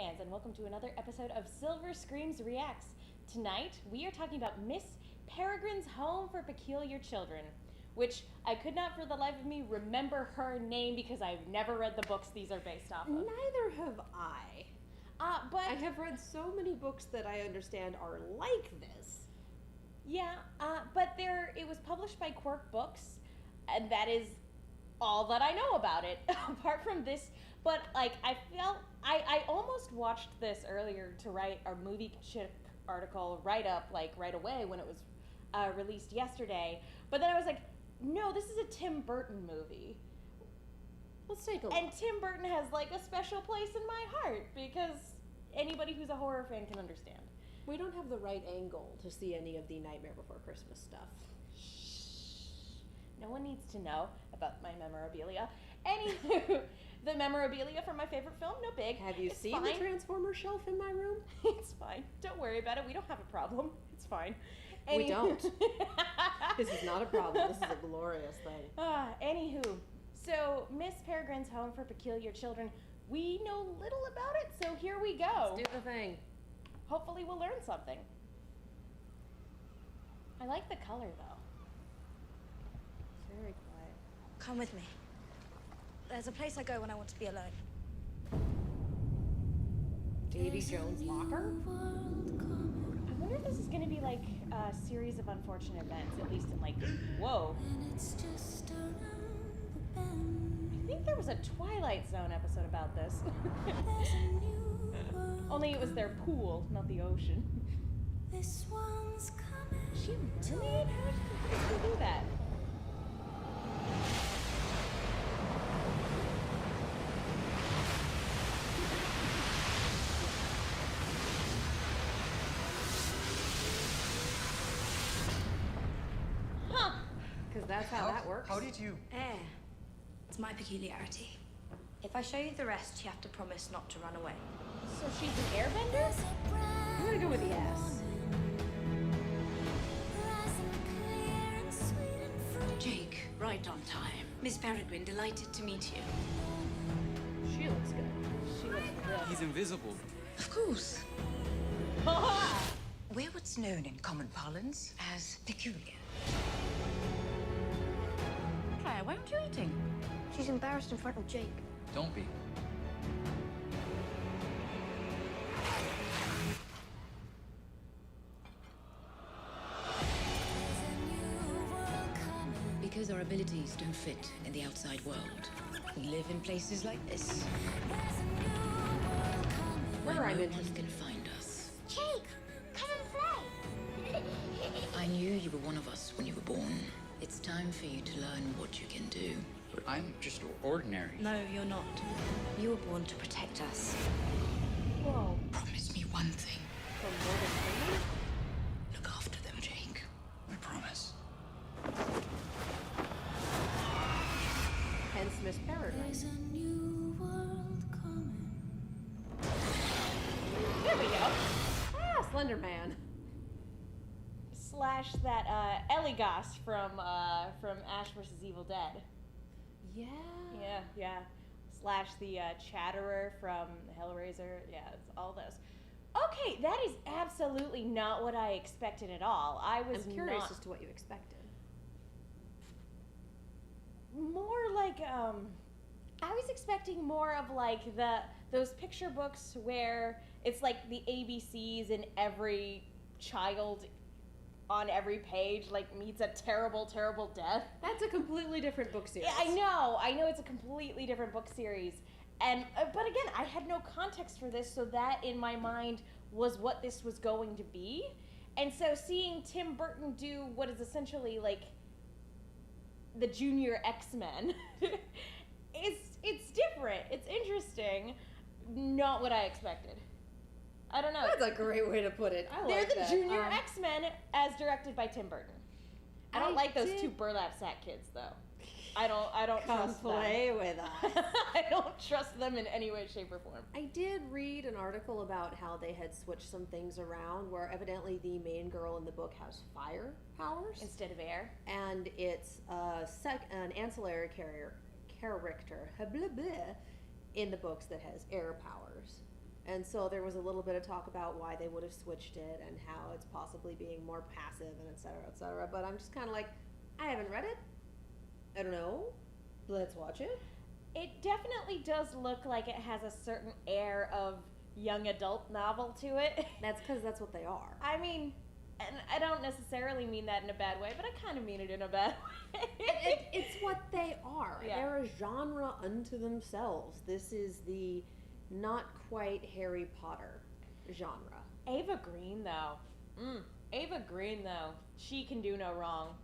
fans, and welcome to another episode of Silver Screams Reacts. Tonight, we are talking about Miss Peregrine's Home for Peculiar Children, which I could not for the life of me remember her name because I've never read the books these are based off of. Neither have I. But I have read so many books that I understand are like this. Yeah, but it was published by Quirk Books, and that is all that I know about it, apart from this. But, like, I almost watched this earlier to write our movie chick article write-up, like, right away when it was released yesterday. But then I was like, no, this is a Tim Burton movie. Let's take a look. And Tim Burton has, like, a special place in my heart, because anybody who's a horror fan can understand. We don't have the right angle to see any of the Nightmare Before Christmas stuff. No one needs to know about my memorabilia. Anywho, the memorabilia from my favorite film, no big. Have you seen the Transformer shelf in my room? It's fine. Don't worry about it. We don't have a problem. It's fine. We don't. This is not a problem. This is a glorious thing. Anywho, so Miss Peregrine's Home for Peculiar Children, we know little about it, so here we go. Let's do the thing. Hopefully we'll learn something. I like the color, though. Very quiet. Come with me. There's a place I go when I want to be alone. Davy Jones' locker? I wonder if this is going to be like a series of unfortunate events, at least in like, whoa. I think there was a Twilight Zone episode about this. Only it was their pool, not the ocean. Is she a mermaid? How did she do that? Because that's how that works. How did you... Air. It's my peculiarity. If I show you the rest, you have to promise not to run away. So she's an airbender? I'm gonna go with yes. Jake, right on time. Miss Peregrine, delighted to meet you. She looks good. She looks good. He's invisible. Of course. We're what's known in common parlance as peculiar. Claire, why aren't you eating? She's embarrassed in front of Jake. Don't be. Because our abilities don't fit in the outside world. We live in places like this. Where Where I'm no one interested. can find us. Jake, come and play. I knew you were one of us when you were born. It's time for you to learn what you can do. But I'm just ordinary. No, you're not. You were born to protect us. Whoa. Promise me one thing. From Morgan Freeman? Look after them, Jake. I promise. Hence Miss Peregrine. There we go. Slender Man. Slash that Eligos from Ash vs. Evil Dead. Yeah. Yeah. Slash the Chatterer from Hellraiser. Yeah, it's all those. Okay, that is absolutely not what I expected at all. I'm curious as to what you expected. More like I was expecting more of like those picture books where it's like the ABCs and every child on every page like meets a terrible death. That's a completely different book series. Yeah, I know it's a completely different book series. And but again, I had no context for this, so that in my mind was what this was going to be. And so seeing Tim Burton do what is essentially like the junior X-Men, it's different. It's interesting. Not what I expected. I don't know. That's a great way to put it. I They're like the that. junior X-Men as directed by Tim Burton. I don't like those two burlap sack kids though. I don't Come trust play them. with us. I don't trust them in any way, shape, or form. I did read an article about how they had switched some things around where evidently the main girl in the book has fire powers. Instead of air. And it's an ancillary character blah, blah, in the books that has air powers. And so there was a little bit of talk about why they would have switched it and how it's possibly being more passive and et cetera, et cetera. But I'm just kind of like, I haven't read it. I don't know. Let's watch it. It definitely does look like it has a certain air of young adult novel to it. That's because that's what they are. I mean, and I don't necessarily mean that in a bad way, but I kind of mean it in a bad way. It's what they are. Yeah. They're a genre unto themselves. This is the not quite Harry Potter genre. Ava Green, though. Ava Green, though. She can do no wrong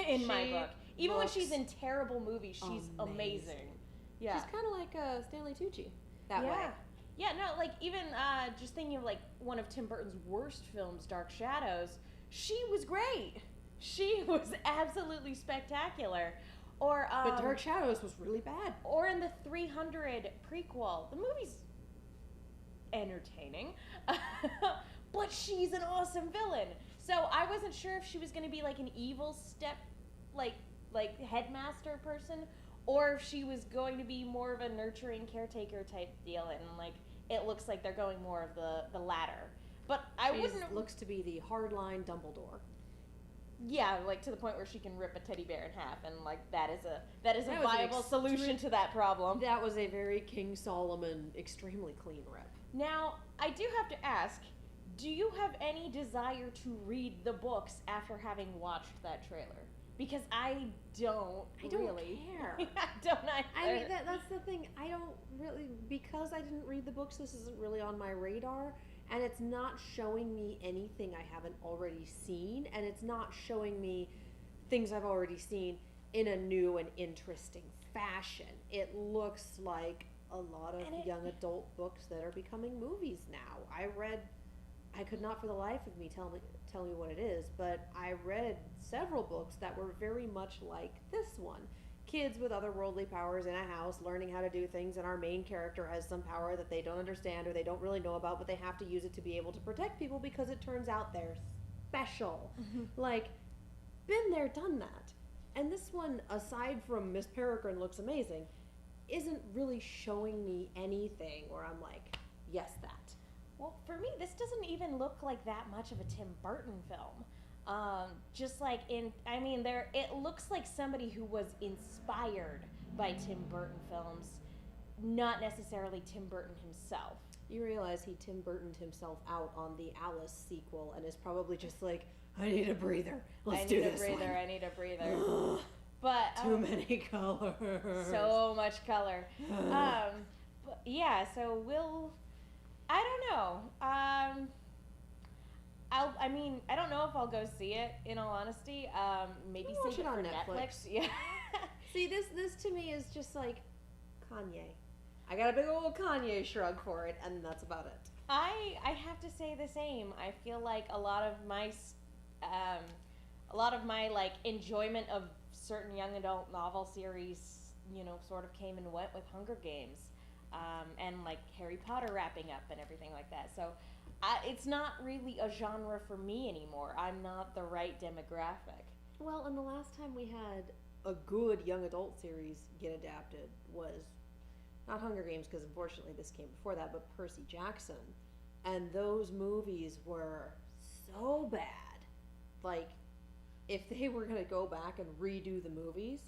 in my book. Even when she's in terrible movies, she's amazing. Yeah. She's kind of like Stanley Tucci that way. Yeah, no, like even just thinking of like one of Tim Burton's worst films, Dark Shadows, she was great. She was absolutely spectacular. Or but Dark Shadows was really bad. Or in the 300 prequel, the movie's entertaining, but she's an awesome villain. So I wasn't sure if she was going to be like an evil like headmaster person, or if she was going to be more of a nurturing caretaker type deal, and like it looks like they're going more of the latter. But looks to be the hardline Dumbledore. Yeah, like to the point where she can rip a teddy bear in half, and like that is a viable solution to that problem. That was a very King Solomon, extremely clean rip. Now, I do have to ask, do you have any desire to read the books after having watched that trailer? Because I don't really care. I don't either. I mean, that's the thing. I don't really, because I didn't read the books, this isn't really on my radar, and it's not showing me anything I haven't already seen, and it's not showing me things I've already seen in a new and interesting fashion. It looks like a lot of young adult books that are becoming movies now. I could not for the life of me tell me what it is, but I read several books that were very much like this one. Kids with otherworldly powers in a house learning how to do things, and our main character has some power that they don't understand or they don't really know about, but they have to use it to be able to protect people because it turns out they're special. Like, been there, done that. And this one, aside from Miss Peregrine looks amazing, isn't really showing me anything where I'm like, yes, that. Well, for me, this doesn't even look like that much of a Tim Burton film. Just like it looks like somebody who was inspired by Tim Burton films, not necessarily Tim Burton himself. You realize he Tim Burtoned himself out on the Alice sequel and is probably just like, I need a breather. Let's do this one. I need a breather. But too many colors. So much color. But yeah, so I don't know. I don't know if I'll go see it, in all honesty. Maybe save it on for Netflix. Yeah. See, this to me is just like Kanye. I got a big old Kanye shrug for it, and that's about it. I have to say the same. I feel like a lot of my like enjoyment of certain young adult novel series, sort of came and went with Hunger Games, and like Harry Potter wrapping up and everything like that. So it's not really a genre for me anymore. I'm not the right demographic. Well, and the last time we had a good young adult series get adapted was not Hunger Games, because unfortunately this came before that, but Percy Jackson. And those movies were so bad. Like, if they were going to go back and redo the movies,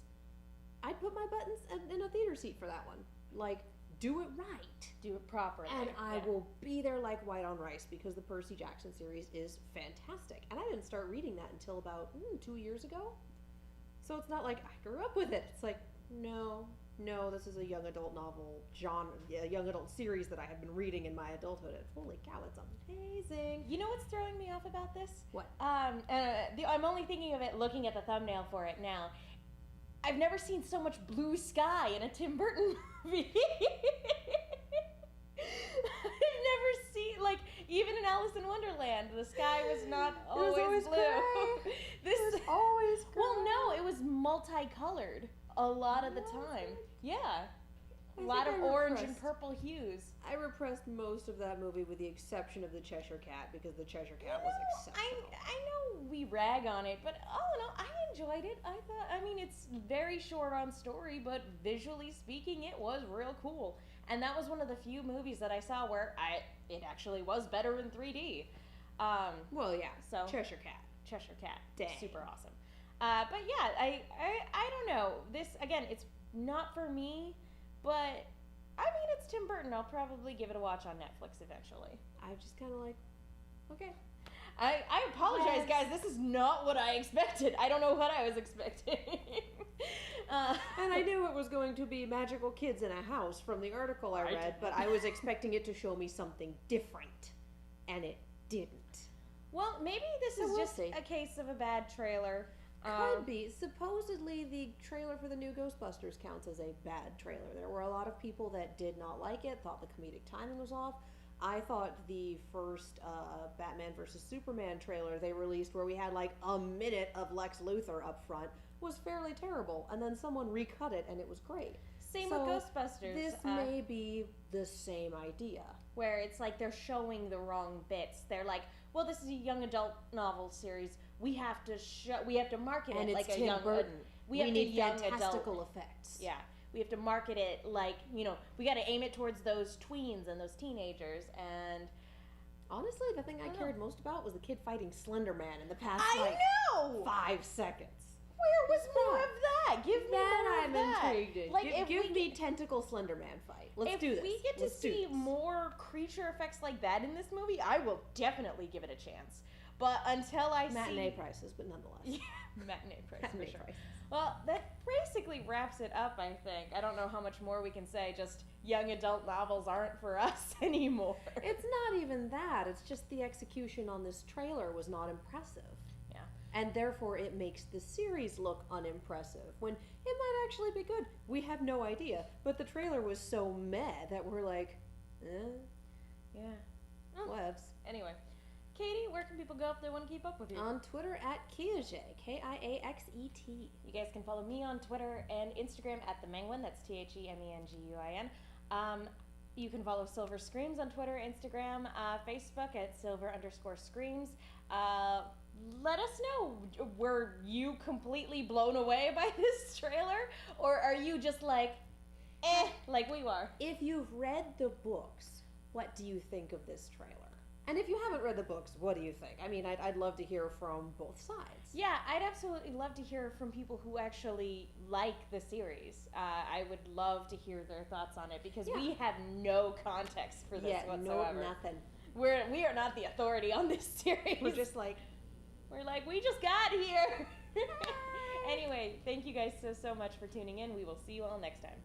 I'd put my buttons in a theater seat for that one. Like, do it right. Do it properly. And I will be there like white on rice, because the Percy Jackson series is fantastic. And I didn't start reading that until about 2 years ago. So it's not like I grew up with it. It's like, no, this is a young adult novel genre, a young adult series that I have been reading in my adulthood. And holy cow, it's amazing. You know what's throwing me off about this? What? I'm only thinking of it looking at the thumbnail for it now. I've never seen so much blue sky in a Tim Burton movie. I've never seen, like, even in Alice in Wonderland, the sky was not always blue. Gray. This was always gray. Well, no, it was multicolored a lot of the time. Yeah. A lot of orange and purple hues. I repressed most of that movie with the exception of the Cheshire Cat, because the Cheshire Cat was exceptional. I know we rag on it, but all in all, I enjoyed it. It's very short on story, but visually speaking, it was real cool. And that was one of the few movies that I saw where it actually was better in 3D. Well, yeah. So Cheshire Cat. Cheshire Cat, Dang. super awesome. But yeah, I don't know. This again, it's not for me, but I mean, it's Tim Burton. I'll probably give it a watch on Netflix eventually. I'm just kind of like, okay. I apologize, guys. This is not what I expected. I don't know what I was expecting. And I knew it was going to be magical kids in a house from the article I read, but I was expecting it to show me something different, and it didn't. Well, maybe this So is we'll just see. a case of a bad trailer. Could be. Supposedly, the trailer for the new Ghostbusters counts as a bad trailer. There were a lot of people that did not like it, thought the comedic timing was off. I thought the first Batman vs. Superman trailer they released, where we had like a minute of Lex Luthor up front, was fairly terrible. And then someone recut it, and it was great. Same So, with Ghostbusters. This may be the same idea. Where it's like they're showing the wrong bits. They're like, well, this is a young adult novel series. We have to market And it it's like Tim a young Burton. We have need a young fantastical adult. effects. Yeah, we have to market it like, we got to aim it towards those tweens and those teenagers. And Honestly, the thing I cared most about was the kid fighting Slender Man in the past I know. 5 seconds. Where was more not. of that? Give me more That I'm of that. intrigued in. Like, if give we me tentacle Slender Man fight. Let's do this. If we get to Let's do see this. more creature effects like that in this movie, I will definitely give it a chance. But until I matinee see prices, but nonetheless. Yeah, matinee price Matinee for sure. prices. Well, that basically wraps it up, I think. I don't know how much more we can say. Just young adult novels aren't for us anymore. It's not even that. It's just the execution on this trailer was not impressive. Yeah. And therefore it makes the series look unimpressive when it might actually be good. We have no idea. But the trailer was so meh that we're like, Yeah. whatevs. Anyway, Katie, where can people go if they want to keep up with you? On Twitter at Kiaxet, Kiaxet. You guys can follow me on Twitter and Instagram at the Menguin. That's TheMenguin. You can follow Silver Screams on Twitter, Instagram, Facebook at Silver_Screams. Let us know, were you completely blown away by this trailer? Or are you just like we are? If you've read the books, what do you think of this trailer? And if you haven't read the books, what do you think? I mean, I'd love to hear from both sides. Yeah, I'd absolutely love to hear from people who actually like the series. I would love to hear their thoughts on it because we have no context for this whatsoever. No, nothing. We are not the authority on this series. We're just like, we just got here. Anyway, thank you guys so much for tuning in. We will see you all next time.